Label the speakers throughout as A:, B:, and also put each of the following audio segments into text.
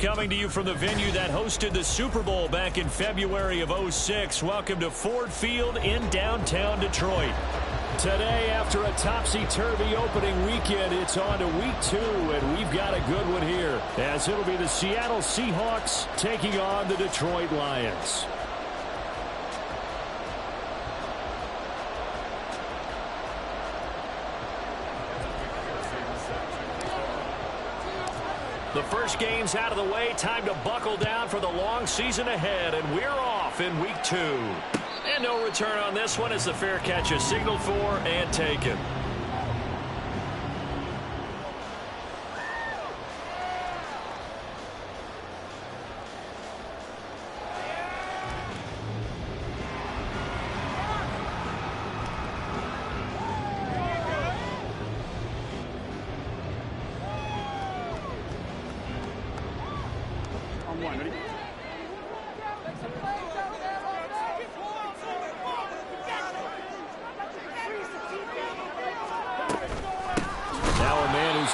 A: coming to you from the venue that hosted the Super Bowl back in February of '06. Welcome to Ford Field in downtown Detroit. Today, after a topsy-turvy opening weekend, it's on to week 2, and we've got a good one here, as it'll be the Seattle Seahawks taking on the Detroit Lions. The first game's out of the way. Time to buckle down for the long season ahead, and we're off in week 2. And no return on this one as the fair catch is signaled for and taken.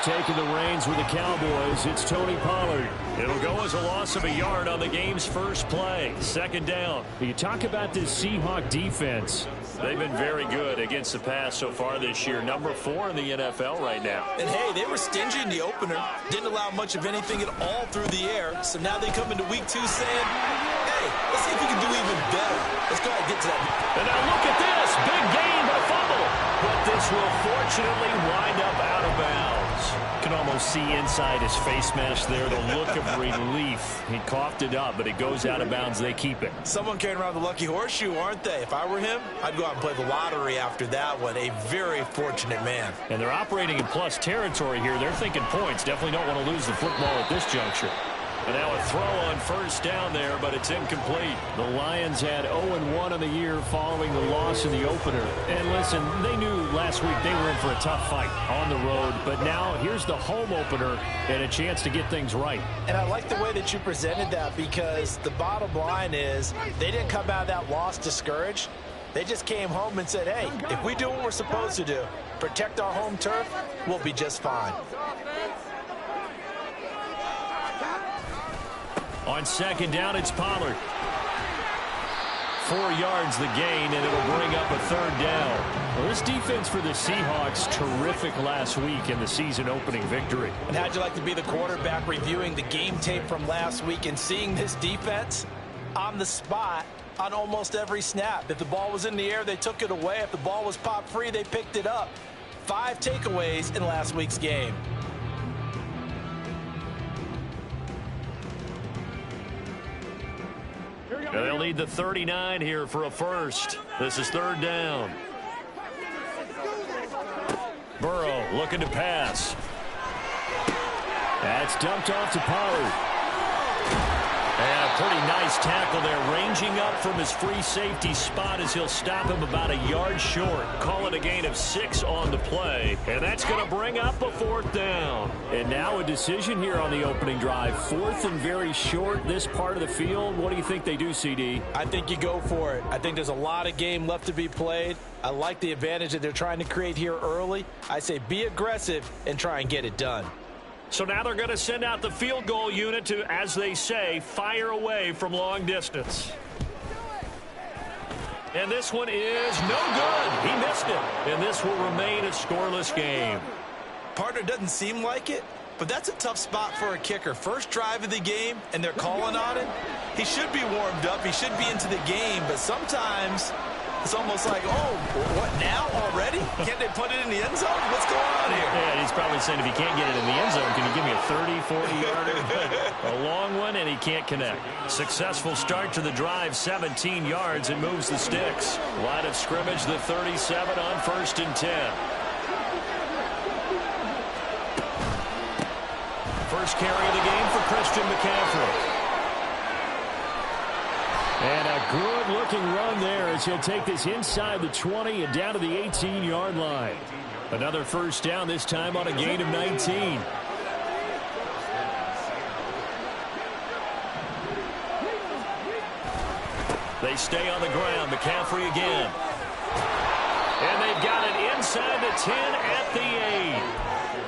A: Taking the reins with the Cowboys, it's Tony Pollard. It'll go as a loss of a yard on the game's first play. Second down. You talk about this Seahawk defense. They've been very good against the pass so far this year. Number 4 in the NFL right now.
B: And hey, they were stingy in the opener. Didn't allow much of anything at all through the air. So now they come into week 2 saying, hey, let's see if we can do even better. Let's go ahead and get to that.
A: And now look at this. Big gain, but fumble. But this will fortunately wind up out of bounds. You can almost see inside his face mask there the look of relief. He coughed it up, but it goes out of bounds. They keep it.
B: Someone carrying around the lucky horseshoe, aren't they? If I were him, I'd go out and play the lottery after that one. A very fortunate man.
A: And they're operating in plus territory here. They're thinking points. Definitely don't want to lose the football at this juncture. And now a throw on first down there, but it's incomplete. The Lions had 0-1 on the year following the loss in the opener. And listen, they knew last week they were in for a tough fight on the road. But now here's the home opener and a chance to get things right.
B: And I like the way that you presented that, because the bottom line is they didn't come out of that loss discouraged. They just came home and said, hey, if we do what we're supposed to do, protect our home turf, we'll be just fine.
A: On second down, it's Pollard. 4 yards the gain, and it'll bring up a third down. Well, this defense for the Seahawks, terrific last week in the season-opening victory.
B: And how'd you like to be the quarterback reviewing the game tape from last week and seeing this defense on the spot on almost every snap? If the ball was in the air, they took it away. If the ball was popped free, they picked it up. 5 takeaways in last week's game.
A: They'll need the 39 here for a first. This is third down. Burrow looking to pass. That's dumped off to Pollard. And a pretty nice tackle there, ranging up from his free safety spot as he'll stop him about a yard short. Call it a gain of 6 on the play. And that's going to bring up a fourth down. And now a decision here on the opening drive. 4th and very short, this part of the field. What do you think they do, CD?
B: I think you go for it. I think there's a lot of game left to be played. I like the advantage that they're trying to create here early. I say be aggressive and try and get it done.
A: So now they're going to send out the field goal unit to, as they say, fire away from long distance. And this one is no good. He missed it. And this will remain a scoreless game.
B: Partner, doesn't seem like it, but that's a tough spot for a kicker. First drive of the game, and they're calling on it. He should be warmed up. He should be into the game, but sometimes it's almost like, oh, what now already? Can't they put it in the end zone? What's going on here?
A: Yeah, he's probably saying if he can't get it in the end zone, can you give me a 30, 40-yarder? A long one, and he can't connect. Successful start to the drive, 17 yards, and moves the sticks. Line of scrimmage, the 37 on 1st and 10. First carry of the game for Christian McCaffrey. And a good-looking run there as he'll take this inside the 20 and down to the 18-yard line. Another first down, this time on a gain of 19. They stay on the ground. McCaffrey again. And they've got it inside the 10 at the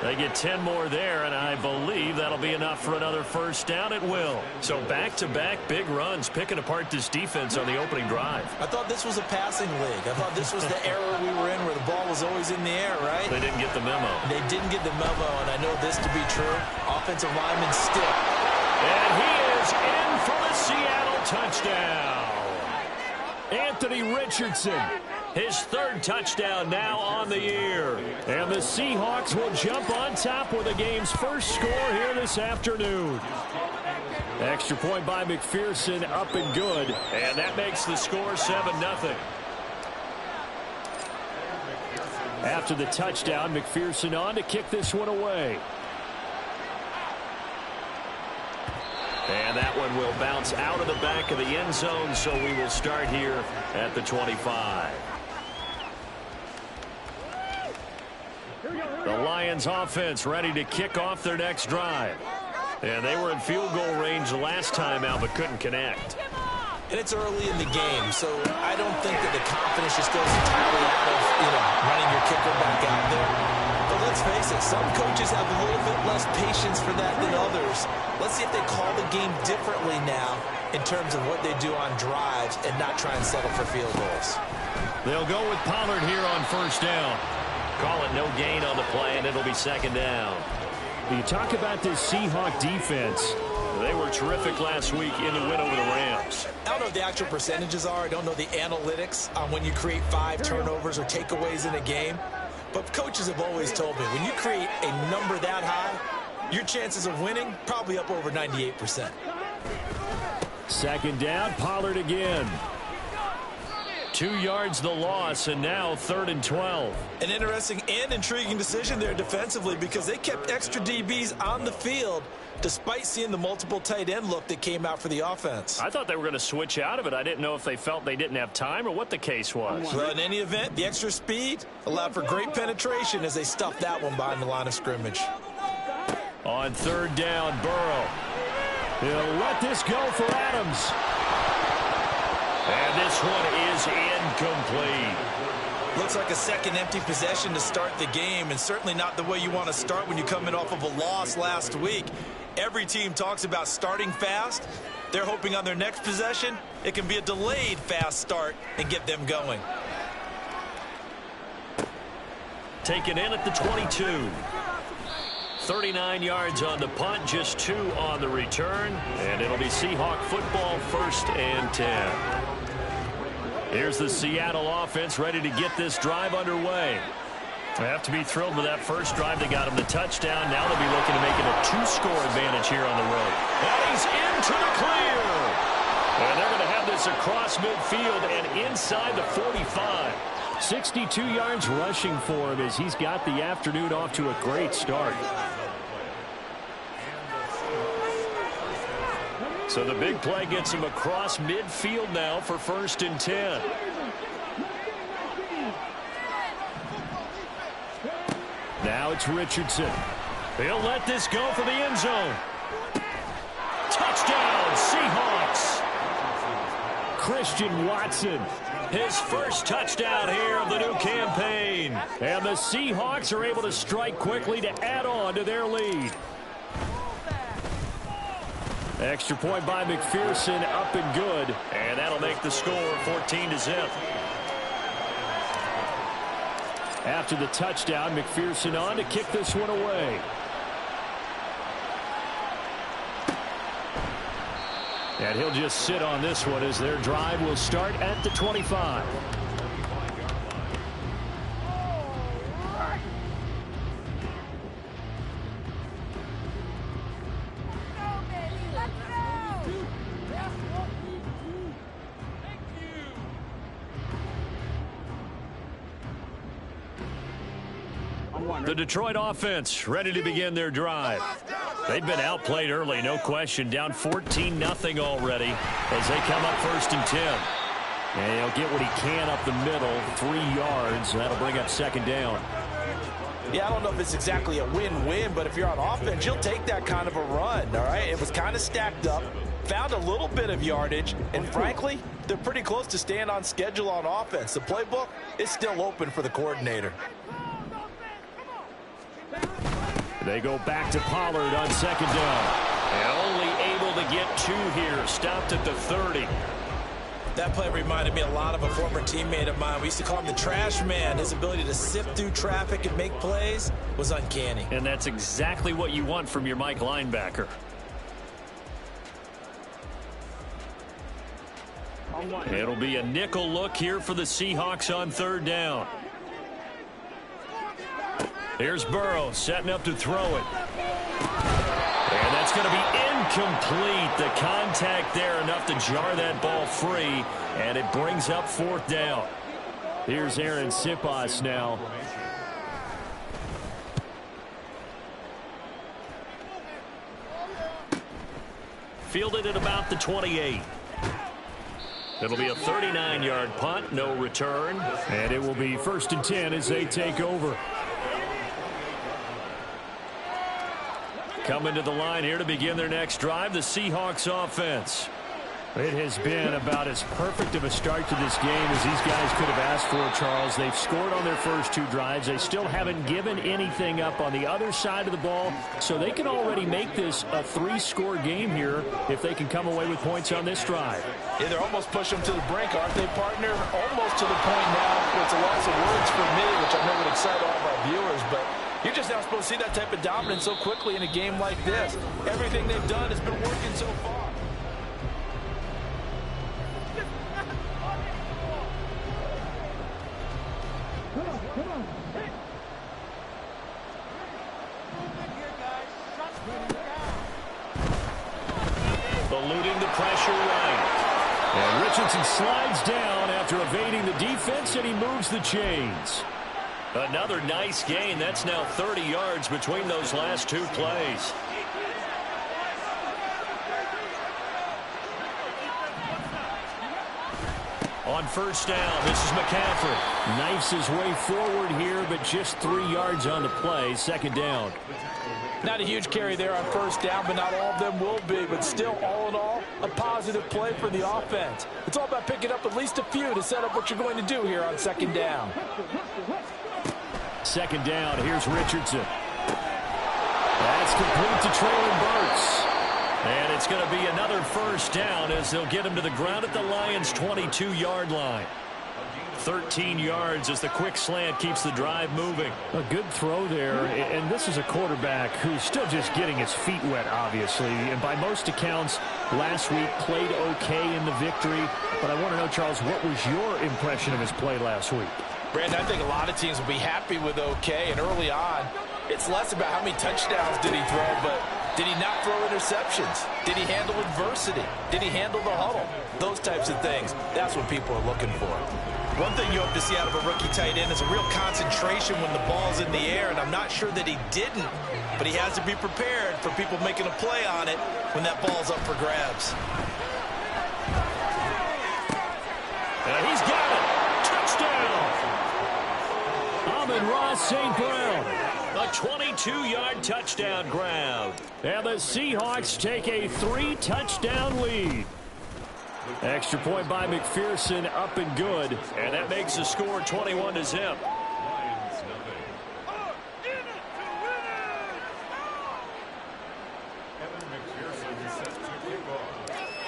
A: 8. They get 10 more there, and I believe that'll be enough for another first down. It will. So back-to-back big runs, picking apart this defense on the opening drive.
B: I thought this was a passing league. I thought this was the era we were in where the ball was always in the air, right?
A: They didn't get the memo.
B: They didn't get the memo, and I know this to be true. Offensive lineman stick.
A: And he is in for the Seattle touchdown. Anthony Richardson. His third touchdown now on the year. And the Seahawks will jump on top with the game's first score here this afternoon. Extra point by McPherson, up and good. And that makes the score 7-0. After the touchdown, McPherson on to kick this one away. And that one will bounce out of the back of the end zone, so we will start here at the 25. The Lions offense ready to kick off their next drive. And they were in field goal range last time out, but couldn't connect.
B: And it's early in the game, so I don't think that the confidence just goes entirely out of, running your kicker back out there. But let's face it, some coaches have a little bit less patience for that than others. Let's see if they call the game differently now in terms of what they do on drives and not try and settle for field goals.
A: They'll go with Pollard here on first down. Call it no gain on the play, and it'll be second down. You talk about this Seahawk defense. They were terrific last week in the win over the Rams.
B: I don't know what the actual percentages are. I don't know the analytics on when you create 5 turnovers or takeaways in a game. But coaches have always told me, when you create a number that high, your chances of winning probably up over 98%.
A: Second down, Pollard again. 2 yards the loss, and now 3rd and 12.
B: An interesting and intriguing decision there defensively because they kept extra DBs on the field despite seeing the multiple tight end look that came out for the offense.
A: I thought they were going to switch out of it. I didn't know if they felt they didn't have time or what the case was.
B: Well, in any event, the extra speed allowed for great penetration as they stuffed that one behind the line of scrimmage.
A: On 3rd down, Burrow. He'll let this go for Adams. And this one is incomplete.
B: Looks like a second empty possession to start the game, and certainly not the way you want to start when you're coming off of a loss last week. Every team talks about starting fast. They're hoping on their next possession, it can be a delayed fast start and get them going.
A: Taken in at the 22. 39 yards on the punt, just 2 on the return. And it'll be Seahawk football, 1st and 10. Here's the Seattle offense ready to get this drive underway. They have to be thrilled with that first drive. They got him the touchdown. Now they'll be looking to make it a 2-score advantage here on the road. And he's into the clear. And they're going to have this across midfield and inside the 45. 62 yards rushing for him as he's got the afternoon off to a great start. So the big play gets him across midfield now for 1st and 10. Now it's Richardson. He'll let this go for the end zone. Touchdown, Seahawks. Christian Watson, his first touchdown here of the new campaign. And the Seahawks are able to strike quickly to add on to their lead. Extra point by McPherson, up and good. And that'll make the score 14-0. After the touchdown, McPherson on to kick this one away. And he'll just sit on this one as their drive will start at the 25. The Detroit offense ready to begin their drive. They've been outplayed early, no question. Down 14-0 already as they come up 1st and 10. And he'll get what he can up the middle, 3 yards. That'll bring up 2nd down.
B: Yeah, I don't know if it's exactly a win-win, but if you're on offense, you'll take that kind of a run, all right? It was kind of stacked up, found a little bit of yardage, and frankly, they're pretty close to staying on schedule on offense. The playbook is still open for the coordinator.
A: They go back to Pollard on second down. And only able to get 2 here. Stopped at the 30.
B: That play reminded me a lot of a former teammate of mine. We used to call him the trash man. His ability to sift through traffic and make plays was uncanny.
A: And that's exactly what you want from your Mike linebacker. It'll be a nickel look here for the Seahawks on third down. Here's Burrow setting up to throw it. And that's going to be incomplete. The contact there enough to jar that ball free, and it brings up fourth down. Here's Aaron Siposs now. Fielded at about the 28. It'll be a 39-yard punt, no return. And it will be 1st and 10 as they take over. Coming to the line here to begin their next drive, the Seahawks offense. It has been about as perfect of a start to this game as these guys could have asked for, Charles. They've scored on their first 2 drives. They still haven't given anything up on the other side of the ball, so they can already make this a 3-score game here if they can come away with points on this drive.
B: Yeah, they're almost pushing them to the brink, aren't they, partner? Almost to the point now where it's a loss of words for me, which I know would excite all of our viewers, but you're just now supposed to see that type of dominance so quickly in a game like this. Everything they've done has been working so far.
A: Eluding the pressure right. And Richardson slides down after evading the defense, and he moves the chains. Another nice gain. That's now 30 yards between those last 2 plays. On first down, this is McCaffrey. Knifes his way forward here, but just 3 yards on the play. Second down.
B: Not a huge carry there on first down, but not all of them will be. But still, all in all, a positive play for the offense. It's all about picking up at least a few to set up what you're going to do here on second down.
A: Second down, here's Richardson. That's complete to Treylon Burks. And it's going to be another first down as they'll get him to the ground at the Lions' 22-yard line. 13 yards as the quick slant keeps the drive moving. A good throw there, and this is a quarterback who's still just getting his feet wet, obviously. And by most accounts, last week played okay in the victory. But I want to know, Charles, what was your impression of his play last week?
B: Brandon, I think a lot of teams will be happy with okay, and early on, it's less about how many touchdowns did he throw, but did he not throw interceptions? Did he handle adversity? Did he handle the huddle? Those types of things, that's what people are looking for. One thing you hope to see out of a rookie tight end is a real concentration when the ball's in the air, and I'm not sure that he didn't, but he has to be prepared for people making a play on it when that ball's up for grabs.
A: And he's got it. Touchdown. Amon-Ra St. Brown. A 22-yard touchdown grab. And the Seahawks take a 3-touchdown lead. Extra point by McPherson, up and good. And that makes the score 21-0.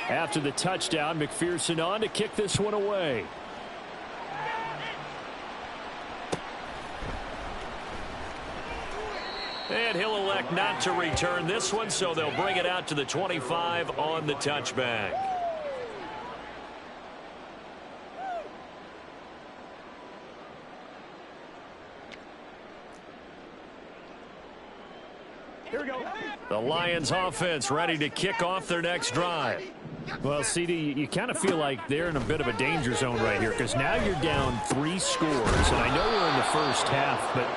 A: After the touchdown, McPherson on to kick this one away. And he'll elect not to return this one, so they'll bring it out to the 25 on the touchback. Here we go. The Lions offense ready to kick off their next drive. Well, CD, you kind of feel like they're in a bit of a danger zone right here because now you're down 3 scores. And I know we're in the first half, but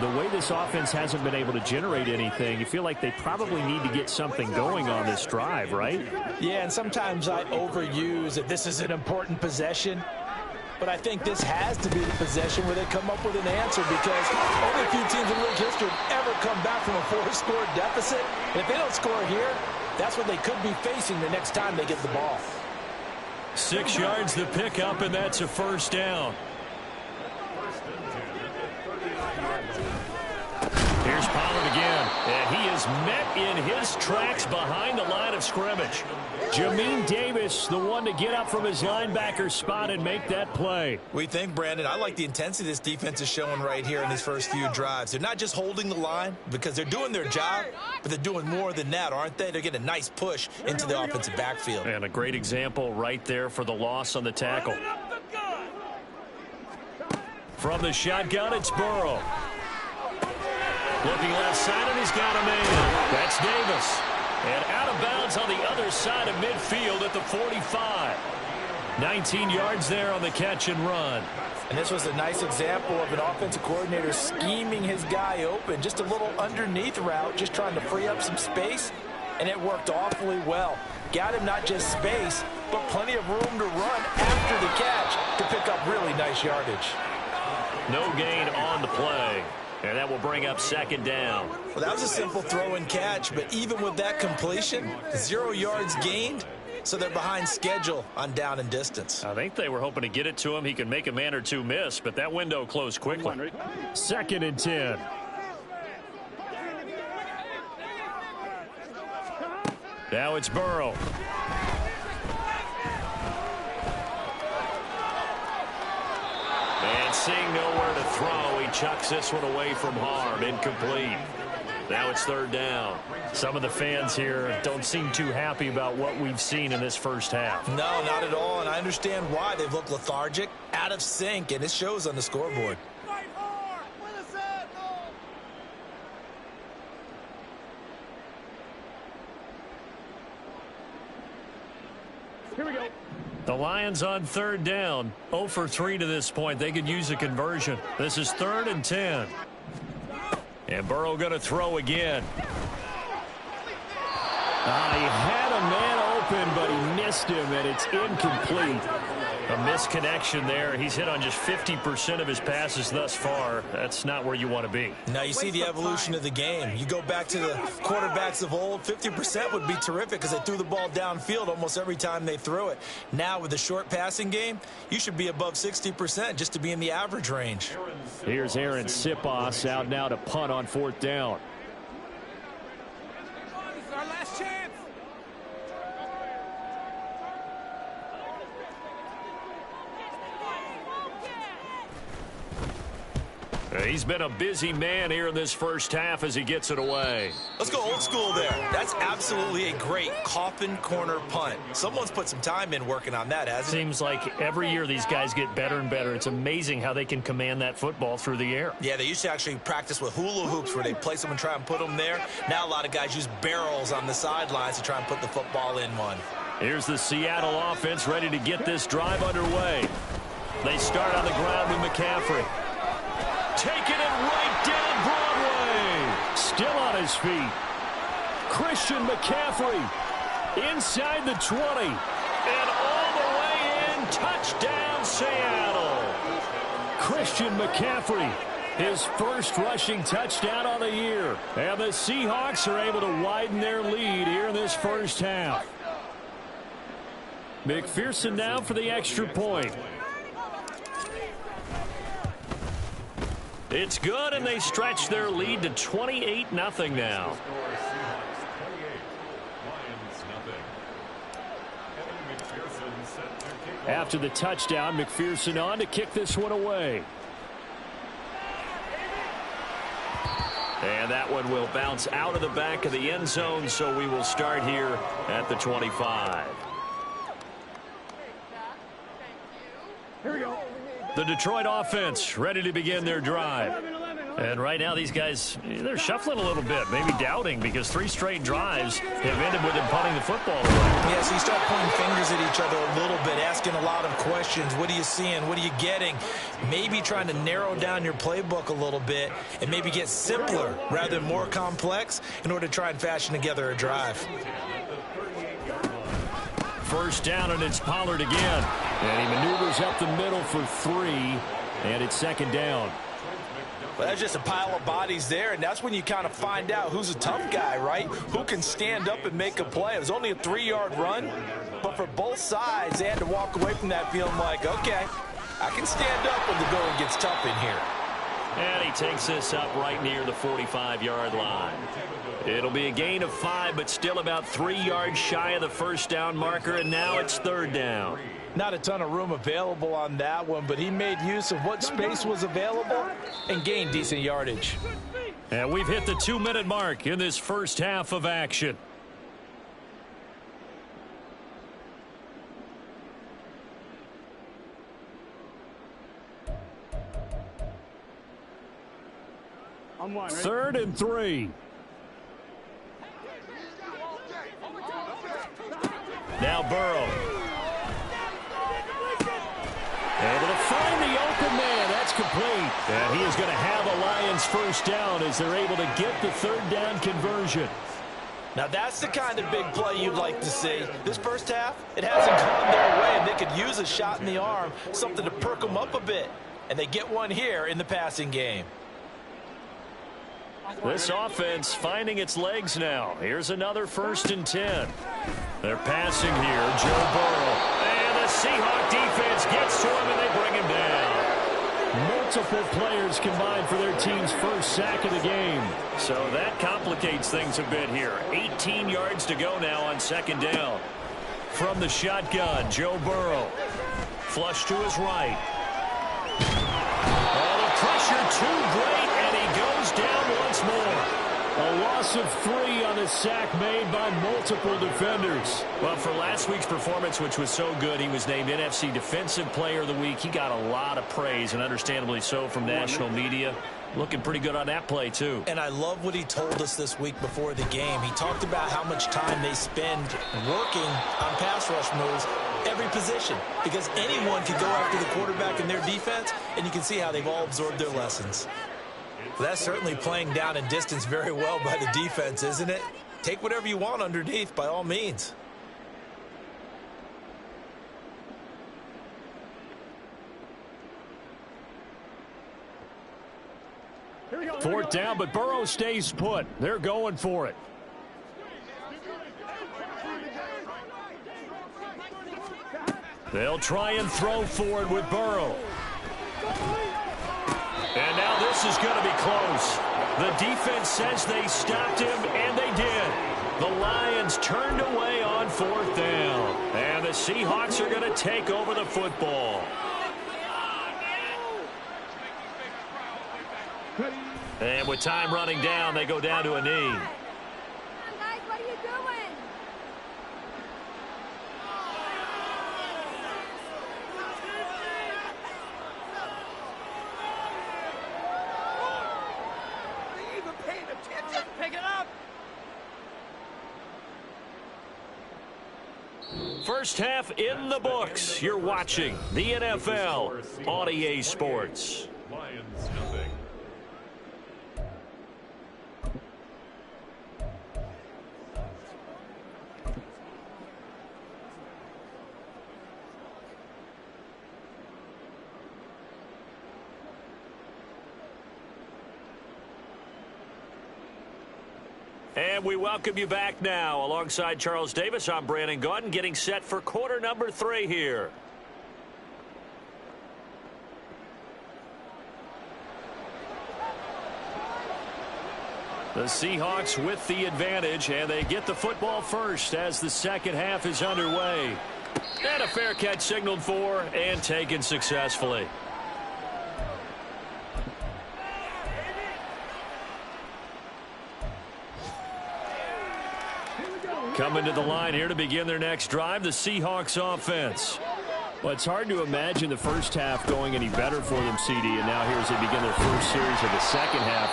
A: the way this offense hasn't been able to generate anything, you feel like they probably need to get something going on this drive, right?
B: Yeah, and sometimes I overuse that this is an important possession. But I think this has to be the possession where they come up with an answer because only a few teams in league history have ever come back from a 4-score deficit. And if they don't score here, that's what they could be facing the next time they get the ball.
A: 6 yards the pickup, and that's a first down. Here's Pollard again. And he is met in his tracks behind the line of scrimmage. Jamin Davis, the one to get up from his linebacker spot and make that play.
B: We think, Brandon, I like the intensity this defense is showing right here in these first few drives. They're not just holding the line because they're doing their job, but they're doing more than that, aren't they? They're getting a nice push into the offensive backfield.
A: And a great example right there for the loss on the tackle. From the shotgun, it's Burrow. Looking left side, and he's got a man. That's Davis. And out of bounds on the other side of midfield at the 45. 19 yards there on the catch and run.
B: And this was a nice example of an offensive coordinator scheming his guy open. Just a little underneath route, just trying to free up some space, and it worked awfully well. Got him not just space, but plenty of room to run after the catch to pick up really nice yardage.
A: No gain on the play. And that will bring up second down.
B: Well, that was a simple throw and catch, but even with that completion, 0 yards gained, so they're behind schedule on down and distance.
A: I think they were hoping to get it to him. He could make a man or two miss, but that window closed quickly. Second and 10. Now it's Burrow. And seeing nowhere to throw, he chucks this one away from harm. Incomplete. Now it's third down. Some of the fans here don't seem too happy about what we've seen in this first half.
B: No, not at all, and I understand why. They've looked lethargic, out of sync, and it shows on the scoreboard.
A: Here we go. The Lions on third down. 0 for 3 to this point. They could use a conversion. This is 3rd and 10. And Burrow going to throw again. He had a man open, but he missed him, and it's incomplete. A misconnection there. He's hit on just 50% of his passes thus far. That's not where you want to be.
B: Now you see the evolution of the game. You go back to the quarterbacks of old, 50% would be terrific because they threw the ball downfield almost every time they threw it. Now with the short passing game, you should be above 60% just to be in the average range.
A: Here's Aaron Sipos out now to punt on 4th down.
C: This is our last chance.
A: He's been a busy man here in this first half as he gets it away.
B: Let's go old school there. That's absolutely a great coffin corner punt. Someone's put some time in working on that, hasn't it?
A: Seems like every year these guys get better and better. It's amazing how they can command that football through the air.
B: Yeah, they used to actually practice with hula hoops where they place them and try and put them there. Now a lot of guys use barrels on the sidelines to try and put the football in one.
A: Here's the Seattle offense ready to get this drive underway. They start on the ground with McCaffrey. Taking it right down Broadway. Still on his feet. Christian McCaffrey inside the 20. And all the way in. Touchdown, Seattle. Christian McCaffrey, his first rushing touchdown on the year. And the Seahawks are able to widen their lead here in this first half. McPherson now for the extra point. It's good, and they stretch their lead to 28-0 now. After the touchdown, McPherson on to kick this one away. And that one will bounce out of the back of the end zone, so we will start here at the 25. Here we go. The Detroit offense ready to begin their drive. And right now these guys, they're shuffling a little bit, maybe doubting, because 3 straight drives have ended with them punting the football away.
B: Yeah, so you start pointing fingers at each other a little bit, asking a lot of questions. What are you seeing? What are you getting? Maybe trying to narrow down your playbook a little bit and maybe get simpler rather than more complex in order to try and fashion together a drive.
A: First down, and it's Pollard again. And he maneuvers up the middle for 3, and it's second down.
B: Well, that's just a pile of bodies there, and that's when you kind of find out who's a tough guy, right? Who can stand up and make a play. It was only a 3-yard run, but for both sides, they had to walk away from that feeling like, okay, I can stand up when the going gets tough in here.
A: And he takes this up right near the 45-yard line. It'll be a gain of 5, but still about 3 yards shy of the first down marker, and now it's third down.
B: Not a ton of room available on that one, but he made use of what space was available and gained decent yardage.
A: And we've hit the 2-minute mark in this first half of action. Third and 3. Now Burrow. Able to find the open man. That's complete. And he is going to have a Lions first down as they're able to get the third down conversion.
B: Now that's the kind of big play you'd like to see. This first half, it hasn't gone their way, and they could use a shot in the arm, something to perk them up a bit. And they get one here in the passing game.
A: This offense finding its legs now. Here's another 1st and 10. They're passing here. Joe Burrow. And the Seahawk defense gets to him, and they bring him down. Multiple players combined for their team's first sack of the game. So that complicates things a bit here. 18 yards to go now on 2nd down. From the shotgun, Joe Burrow. Flush to his right. Oh, the pressure too great, and he goes down once more. A loss of 3 on a sack made by multiple defenders. Well, for last week's performance, which was so good, he was named NFC Defensive Player of the Week. He got a lot of praise, and understandably so, from national media. Looking pretty good on that play, too.
B: And I love what he told us this week before the game. He talked about how much time they spend working on pass rush moves, every position, because anyone can go after the quarterback in their defense, and you can see how they've all absorbed their lessons. Well, that's certainly playing down and distance very well by the defense, isn't it? Take whatever you want underneath, by all means.
A: Fourth down, but Burrow stays put. They're going for it. They'll try and throw for it with Burrow. And now this is going to be close. The defense says they stopped him, and they did. The Lions turned away on 4th down. And the Seahawks are going to take over the football. And with time running down, they go down to a knee. First half in the books. You're watching the NFL on EA Sports.
C: Lions nothing.
A: And we welcome you back now. Alongside Charles Davis, I'm Brandon Gaudin, getting set for quarter number 3 here. The Seahawks with the advantage, and they get the football first as the second half is underway. And a fair catch signaled for and taken successfully. Coming to the line here to begin their next drive, the Seahawks offense. Well, it's hard to imagine the first half going any better for them, CD, and now here as they begin their first series of the second half.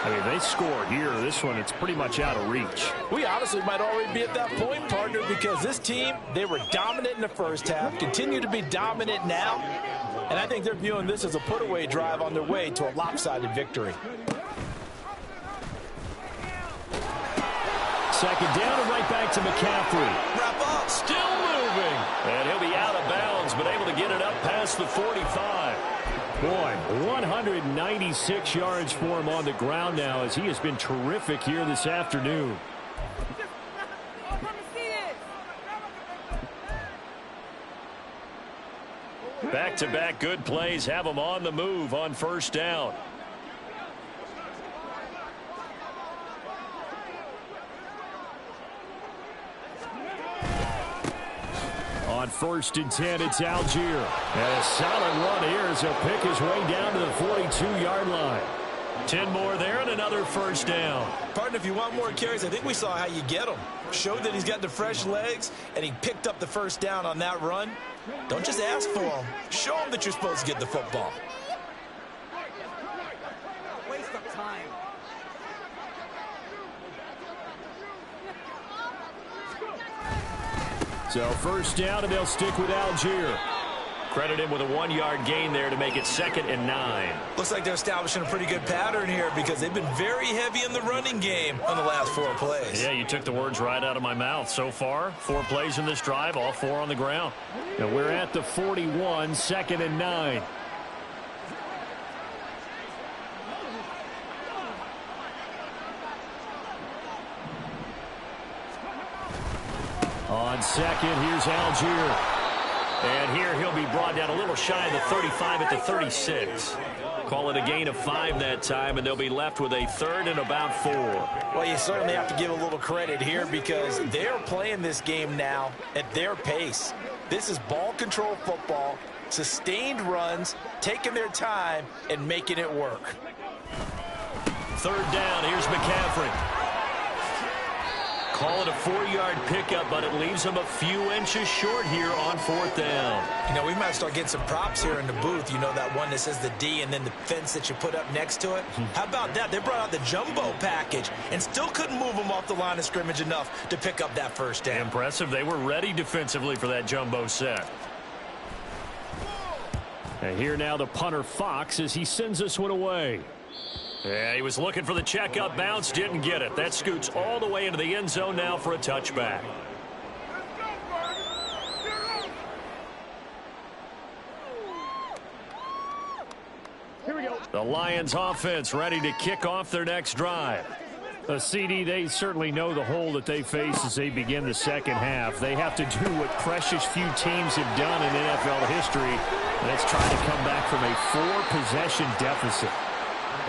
A: I mean, they score here. This one, it's pretty much out of reach.
B: We honestly might already be at that point, partner, because this team, they were dominant in the first half, continue to be dominant now, and I think they're viewing this as a put-away drive on their way to a lopsided victory.
A: Second down and right back to McCaffrey.
B: Wrap up.
A: Still moving. And he'll be out of bounds, but able to get it up past the 45. Boy, 196 yards for him on the ground now as he has been terrific here this afternoon. Back-to-back good plays have him on the move on first down. 1st and 10. It's Algier. And a solid run here as he'll pick his way down to the 42-yard line. 10 more there and another first down.
B: Partner, if you want more carries, I think we saw how you get them. Showed that he's got the fresh legs, and he picked up the first down on that run. Don't just ask for them. Show them that you're supposed to get the football.
C: Waste of time.
A: So first down, and they'll stick with Algier. Credit him with a 1-yard gain there to make it 2nd and 9.
B: Looks like they're establishing a pretty good pattern here because they've been very heavy in the running game on the last 4 plays.
A: Yeah, you took the words right out of my mouth. So far, 4 plays in this drive, all 4 on the ground. And we're at the 41, 2nd and 9. On second, here's Algier. And here he'll be brought down a little shy of the 35 at the 36. Call it a gain of 5 that time, and they'll be left with a 3rd and about 4.
B: Well, you certainly have to give a little credit here because they're playing this game now at their pace. This is ball control football, sustained runs, taking their time, and making it work.
A: 3rd down, here's McCaffrey. Call it a 4-yard pickup, but it leaves him a few inches short here on 4th down.
B: You know, we might start getting some props here in the booth. You know, that one that says the D and then the fence that you put up next to it? How about that? They brought out the jumbo package and still couldn't move them off the line of scrimmage enough to pick up that first down.
A: Impressive. They were ready defensively for that jumbo set. And here now the punter Fox as he sends this one away. Yeah, he was looking for the checkup bounce, didn't get it. That scoots all the way into the end zone now for a touchback.
C: Here we go.
A: The Lions offense ready to kick off their next drive. CD, they certainly know the hole that they face as they begin the second half. They have to do what precious few teams have done in NFL history. And that's trying to come back from a 4-possession deficit.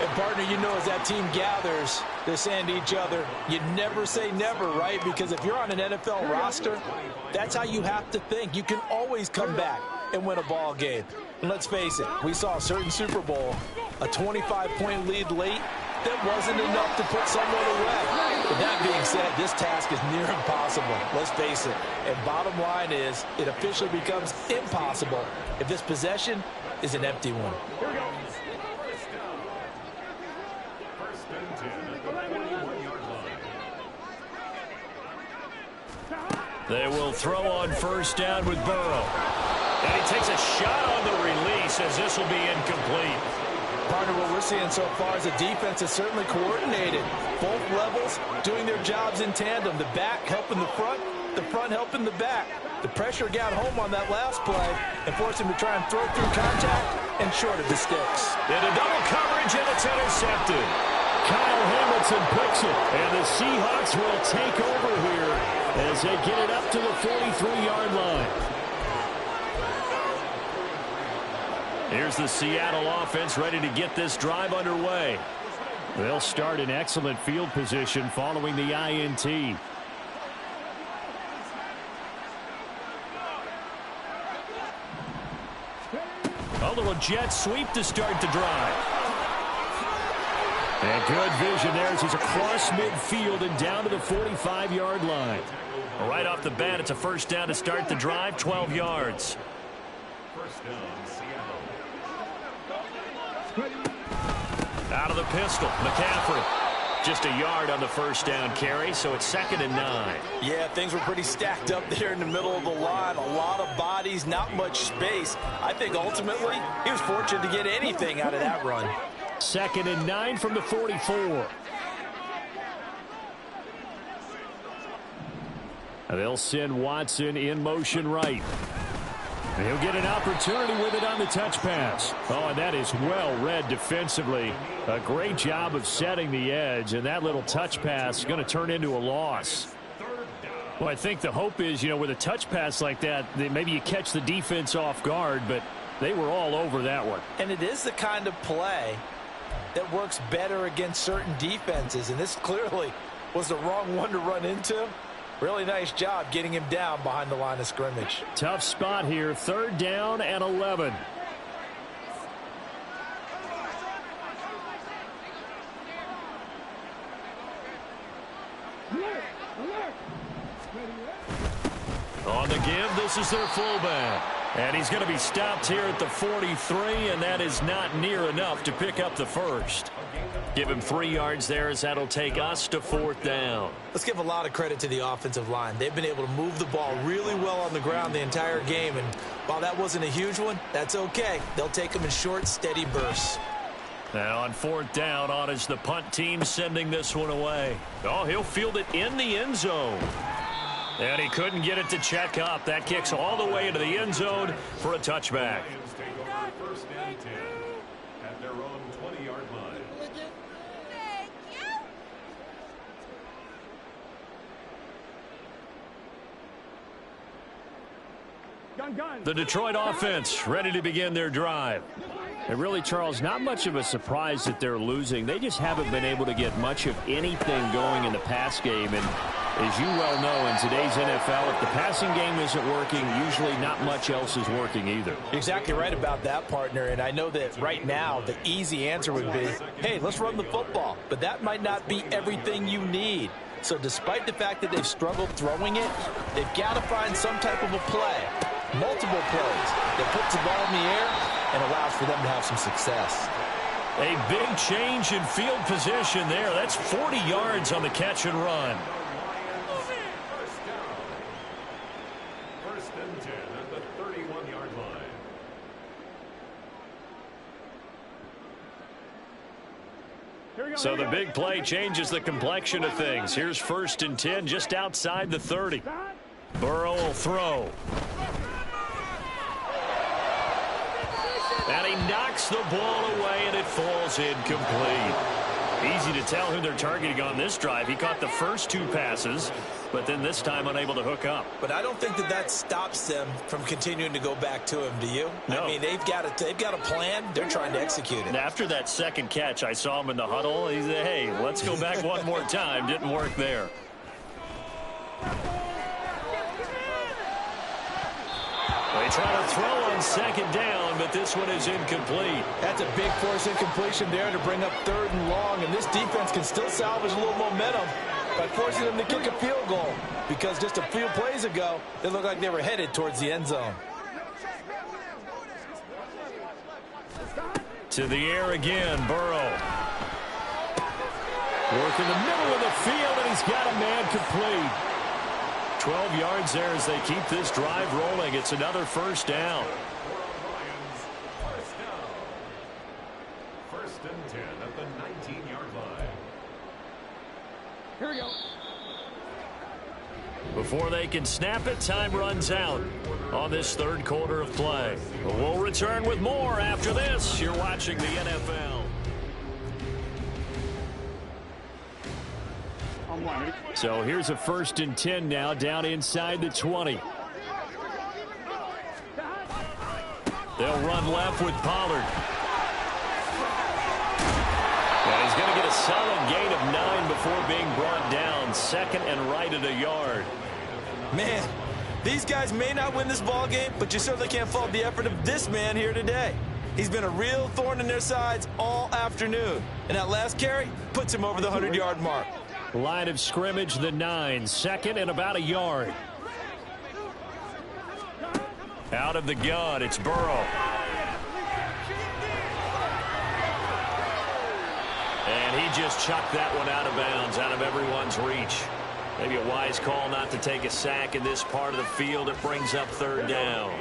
B: And, partner, you know as that team gathers, they're saying to each other, you never say never, right? Because if you're on an NFL roster, that's how you have to think. You can always come back and win a ball game. And let's face it, we saw a certain Super Bowl, a 25-point lead late, that wasn't enough to put someone away. But that being said, this task is near impossible. Let's face it. And bottom line is, it officially becomes impossible if this possession is an empty one.
C: Here we go.
A: They will throw on first down with Burrow. And he takes a shot on the release as this will be incomplete.
B: Partner, what we're seeing so far is the defense is certainly coordinated. Both levels doing their jobs in tandem. The back helping the front helping the back. The pressure got home on that last play and forced him to try and throw through contact and short of the sticks.
A: Into double coverage, and it's intercepted. Kyle Hamilton picks it, and the Seahawks will take over here as they get it up to the 43-yard line. Here's the Seattle offense ready to get this drive underway. They'll start in excellent field position following the INT. A little jet sweep to start the drive. And good vision there as he's across midfield and down to the 45-yard line. Right off the bat, it's a first down to start the drive, 12 yards.
D: First down, Seattle.
A: Out of the pistol, McCaffrey. Just a yard on the first down carry, so it's 2nd and 9.
B: Yeah, things were pretty stacked up there in the middle of the line. A lot of bodies, not much space. I think ultimately he was fortunate to get anything out of that run.
A: 2nd and 9 from the 44. They'll send Watson in motion right. And he'll get an opportunity with it on the touch pass. Oh, and that is well read defensively. A great job of setting the edge, and that little touch pass is going to turn into a loss. Well, I think the hope is, you know, with a touch pass like that, maybe you catch the defense off guard, but they were all over that one.
B: And it is the kind of play that works better against certain defenses, and this clearly was the wrong one to run into. Really nice job getting him down behind the line of scrimmage.
A: Tough spot here. 3rd down and 11. On the give, this is their fullback. And he's going to be stopped here at the 43, and that is not near enough to pick up the first. Give him 3 yards there, as that'll take us to 4th down.
B: Let's give a lot of credit to the offensive line. They've been able to move the ball really well on the ground the entire game, and while that wasn't a huge one, that's okay. They'll take them in short, steady bursts.
A: Now on 4th down, on is the punt team sending this one away. Oh, he'll field it in the end zone. And he couldn't get it to check up. That kicks all the way into the end zone for a touchback.
D: Lions take over 1st and 10 at their own 20-yard line.
A: The Detroit offense ready to begin their drive. And really, Charles, not much of a surprise that they're losing. They just haven't been able to get much of anything going in the pass game. And as you well know, in today's NFL, if the passing game isn't working, usually not much else is working either.
B: You're exactly right about that, partner. And I know that right now the easy answer would be, hey, let's run the football. But that might not be everything you need. So despite the fact that they've struggled throwing it, they've got to find some type of a play, multiple plays that puts the ball in the air and allows for them to have some success.
A: A big change in field position there. That's 40 yards on the catch and run.
D: 1st and 10 at the 31-yard line.
A: So the big play changes the complexion of things. Here's 1st and 10 just outside the 30. Burrow will throw. And he knocks the ball away, and it falls incomplete. Easy to tell who they're targeting on this drive. He caught the first 2 passes, but then this time unable to hook up.
B: But I don't think that stops them from continuing to go back to him, do you?
A: No.
B: I mean, they've got a plan. They're trying to execute it.
A: And after that 2nd catch, I saw him in the huddle. He said, hey, let's go back one more time. Didn't work there. They try to throw on 2nd down, but this one is incomplete.
B: That's a big force incompletion there to bring up 3rd and long, and this defense can still salvage a little momentum by forcing them to kick a field goal, because just a few plays ago, it looked like they were headed towards the end zone.
A: To the air again, Burrow. Work in the middle of the field, and he's got a man complete. 12 yards there as they keep this drive rolling. It's another 1st down.
D: Lions, 1st down. 1st and 10 at the 19-yard line.
C: Here we go.
A: Before they can snap it, time runs out on this 3rd quarter of play. We'll return with more after this. You're watching the NFL. So here's a 1st and 10 now, down inside the 20. They'll run left with Pollard. And he's going to get a solid gain of 9 before being brought down. 2nd and right at a yard.
B: Man, these guys may not win this ball game, but you certainly can't fault the effort of this man here today. He's been a real thorn in their sides all afternoon. And that last carry puts him over the 100-yard mark.
A: Line of scrimmage, the 9. 2nd and about a yard. Out of the gun, it's Burrow. And he just chucked that one out of bounds, out of everyone's reach. Maybe a wise call not to take a sack in this part of the field. It brings up 3rd down.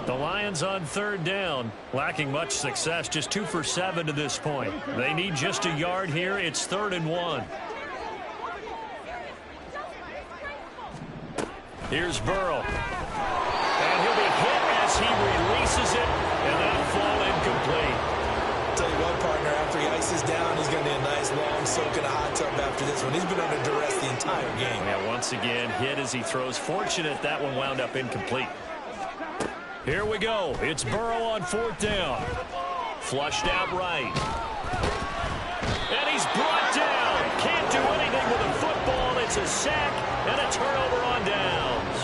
A: The Lions on 3rd down, lacking much success, just 2 for 7 to this point. They need just a yard here. It's 3rd and 1. Here's Burrow. And he'll be hit as he releases it, and that'll fall incomplete.
B: I'll tell you what, partner, after he ices down, he's going to need a nice long soak in a hot tub after this one. He's been under duress the entire game.
A: Yeah, once again, hit as he throws. Fortunate that one wound up incomplete. Here we go. It's Burrow on 4th down. Flushed out right. And he's brought down. Can't do anything with the football. It's It's a sack and a turnover on downs.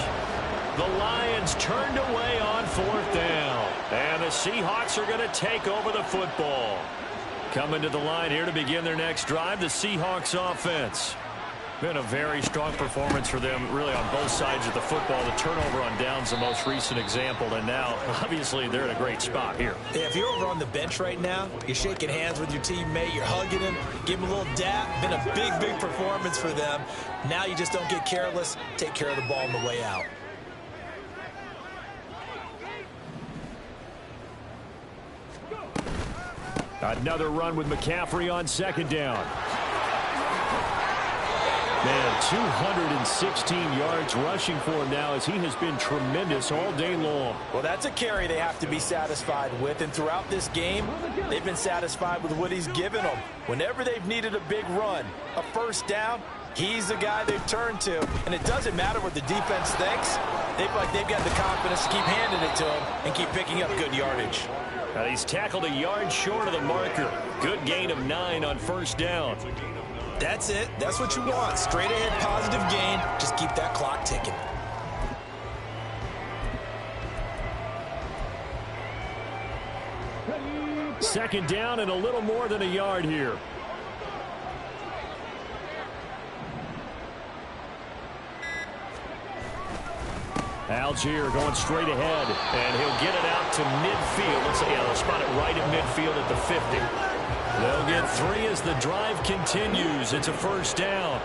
A: The Lions turned away on 4th down. And the Seahawks are going to take over the football. Coming to the line here to begin their next drive, the Seahawks offense. Been a very strong performance for them, really, on both sides of the football. The turnover on downs, the most recent example, and now, obviously, they're in a great spot here.
B: Yeah, if you're over on the bench right now, you're shaking hands with your teammate, you're hugging him, give him a little dap. Been a big, big performance for them. Now you just don't get careless. Take care of the ball on the way out.
A: Another run with McCaffrey on 2nd down. Man, 216 yards rushing for him now as he has been tremendous all day long.
B: Well, that's a carry they have to be satisfied with, and throughout this game, they've been satisfied with what he's given them. Whenever they've needed a big run, a 1st down, he's the guy they've turned to, and it doesn't matter what the defense thinks. They feel like they've got the confidence to keep handing it to him and keep picking up good yardage.
A: He's tackled a yard short of the marker. Good gain of 9 on 1st down.
B: That's it. That's what you want. Straight ahead positive gain. Just keep that clock ticking.
A: Second down and a little more than a yard here. Algier going straight ahead, and he'll get it out to midfield. Let's say, they'll spot it right at midfield at the 50. They'll get 3 as the drive continues. It's a 1st down.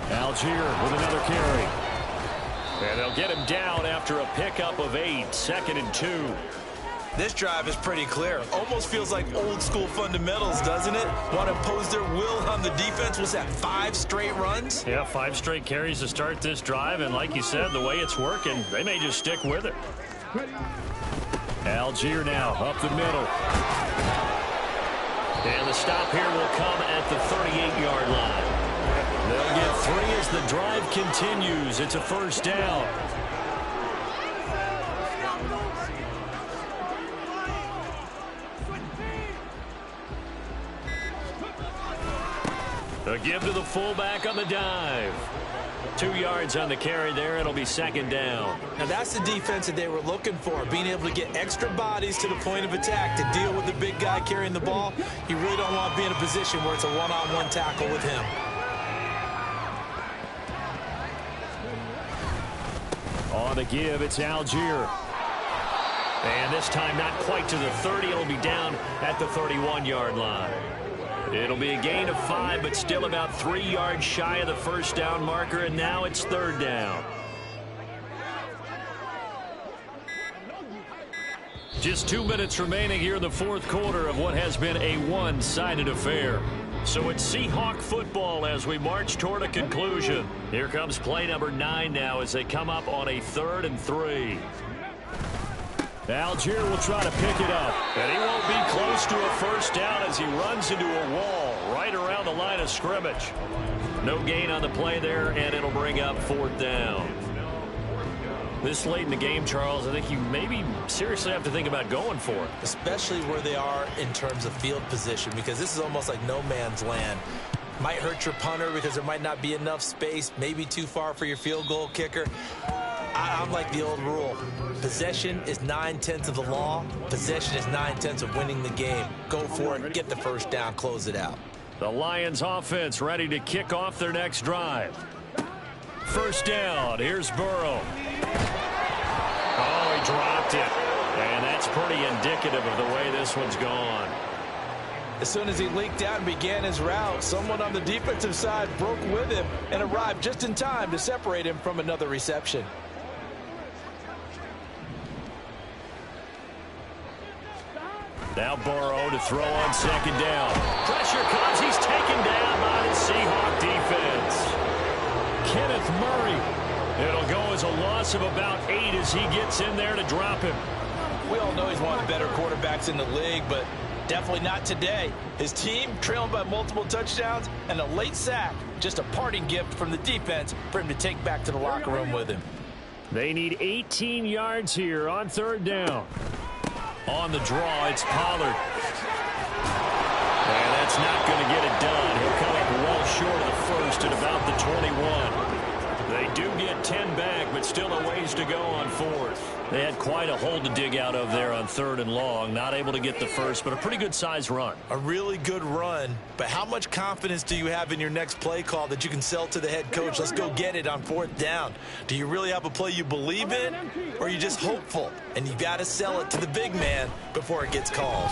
A: Algier with another carry. And they'll get him down after a pickup of 8, 2nd and 2.
B: This drive is pretty clear. Almost feels like old school fundamentals, doesn't it? Want to impose their will on the defense. Was that 5 straight runs?
A: Yeah, 5 straight carries to start this drive. And like you said, the way it's working, they may just stick with it. Algier now up the middle. And the stop here will come at the 38-yard line. They'll get 3 as the drive continues. It's a 1st down. A give to the fullback on the dive. 2 yards on the carry there. It'll be 2nd down.
B: Now that's the defense that they were looking for, being able to get extra bodies to the point of attack to deal with the big guy carrying the ball. You really don't want to be in a position where it's a one-on-one tackle with him.
A: On the give, it's Algier. And this time not quite to the 30. It'll be down at the 31-yard line. It'll be a gain of 5, but still about 3 yards shy of the 1st down marker, and now it's 3rd down. Just 2 minutes remaining here in the 4th quarter of what has been a one-sided affair. So it's Seahawk football as we march toward a conclusion. Here comes play number 9 now as they come up on a 3rd and 3. Algier will try to pick it up, and he won't be close to a 1st down as he runs into a wall right around the line of scrimmage. No gain on the play there, and it'll bring up 4th down. This late in the game, Charles, I think you maybe seriously have to think about going for it.
B: Especially where they are in terms of field position, because this is almost like no man's land. Might hurt your punter because there might not be enough space, maybe too far for your field goal kicker. I'm like the old rule. Possession is 9/10 of the law. Possession is 9/10 of winning the game. Go for it. Get the 1st down. Close it out.
A: The Lions offense ready to kick off their next drive. 1st down. Here's Burrow. Oh, he dropped it. And that's pretty indicative of the way this one's gone.
B: As soon as he leaked out and began his route, someone on the defensive side broke with him and arrived just in time to separate him from another reception.
A: Now Burrow to throw on 2nd down. Pressure comes. He's taken down by the Seahawk defense. Kenneth Murray. It'll go as a loss of about 8 as he gets in there to drop him.
B: We all know he's one of the better quarterbacks in the league, but definitely not today. His team trailing by multiple touchdowns and a late sack. Just a parting gift from the defense for him to take back to the locker room with him.
A: They need 18 yards here on 3rd down. On the draw, it's Pollard. And that's That's not going to get it done. He'll come up well short of the first at about the 21. They do get 10 back, but still a ways to go on fourth. They had quite a hole to dig out of there on 3rd and long. Not able to get the first, but a pretty good-sized run.
B: A really good run, but how much confidence do you have in your next play call that you can sell to the head coach? Let's go get it on 4th down. Do you really have a play you believe in, or are you just hopeful? And you got to sell it to the big man before it gets called.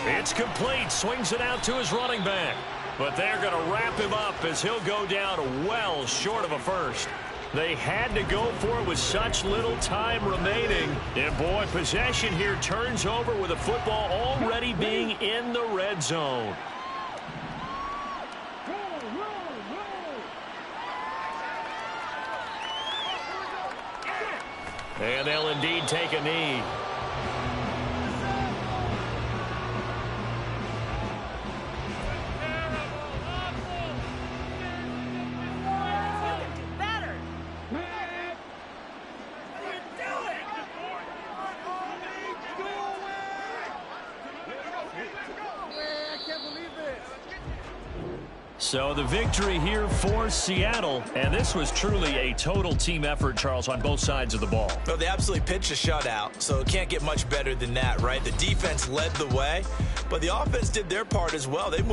A: It's complete. Swings it out to his running back. But they're going to wrap him up as he'll go down well short of a first. They had to go for it with such little time remaining. And, boy, possession here turns over with the football already being in the red zone. And they'll indeed take a knee. So the victory here for Seattle, and this was truly a total team effort, Charles, on both sides of the ball.
B: No, they absolutely pitched a shutout, so it can't get much better than that, right? The defense led the way, but the offense did their part as well. They moved